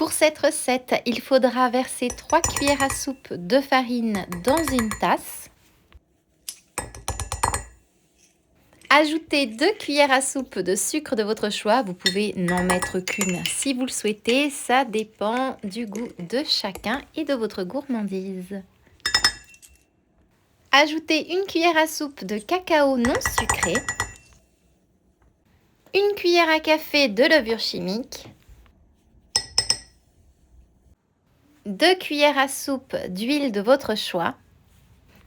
Pour cette recette, il faudra verser 3 cuillères à soupe de farine dans une tasse. Ajoutez 2 cuillères à soupe de sucre de votre choix. Vous pouvez n'en mettre qu'une si vous le souhaitez. Ça dépend du goût de chacun et de votre gourmandise. Ajoutez 1 cuillère à soupe de cacao non sucré. 1 cuillère à café de levure chimique. 2 cuillères à soupe d'huile de votre choix.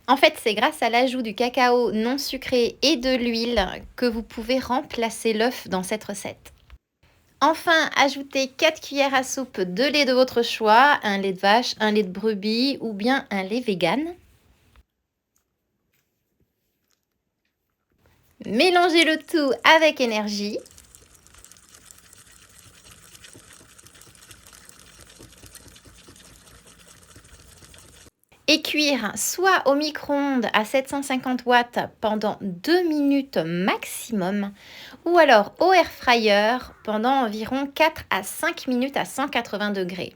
En fait, c'est grâce à l'ajout du cacao non sucré et de l'huile que vous pouvez remplacer l'œuf dans cette recette. Enfin, ajoutez 4 cuillères à soupe de lait de votre choix, un lait de vache, un lait de brebis ou bien un lait vegan. Mélangez le tout avec énergie. Et cuire soit au micro-ondes à 750 watts pendant 2 minutes maximum, ou alors au air fryer pendant environ 4 à 5 minutes à 180 degrés.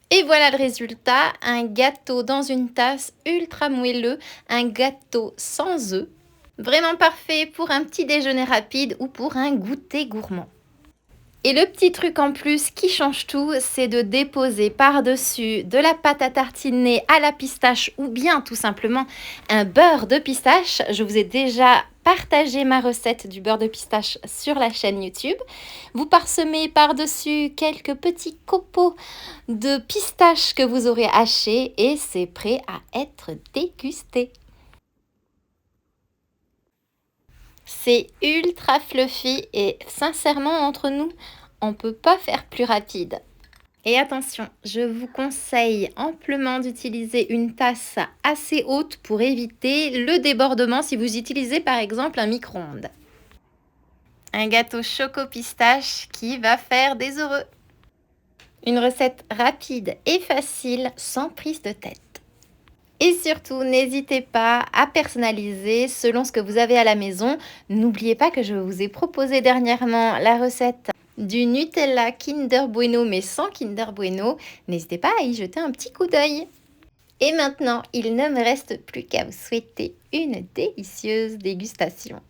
Et voilà le résultat, un gâteau dans une tasse ultra moelleux, un gâteau sans œufs. Vraiment parfait pour un petit déjeuner rapide ou pour un goûter gourmand. Et le petit truc en plus qui change tout, c'est de déposer par-dessus de la pâte à tartiner à la pistache ou bien tout simplement un beurre de pistache. Je vous ai déjà partagé ma recette du beurre de pistache sur la chaîne YouTube. Vous parsemez par-dessus quelques petits copeaux de pistache que vous aurez hachés et c'est prêt à être dégusté. C'est ultra fluffy et sincèrement entre nous, on ne peut pas faire plus rapide. Et attention, je vous conseille amplement d'utiliser une tasse assez haute pour éviter le débordement si vous utilisez par exemple un micro-ondes. Un gâteau choco-pistache qui va faire des heureux. Une recette rapide et facile sans prise de tête. Et surtout, n'hésitez pas à personnaliser selon ce que vous avez à la maison. N'oubliez pas que je vous ai proposé dernièrement la recette du Nutella Kinder Bueno, mais sans Kinder Bueno. N'hésitez pas à y jeter un petit coup d'œil. Et maintenant, il ne me reste plus qu'à vous souhaiter une délicieuse dégustation.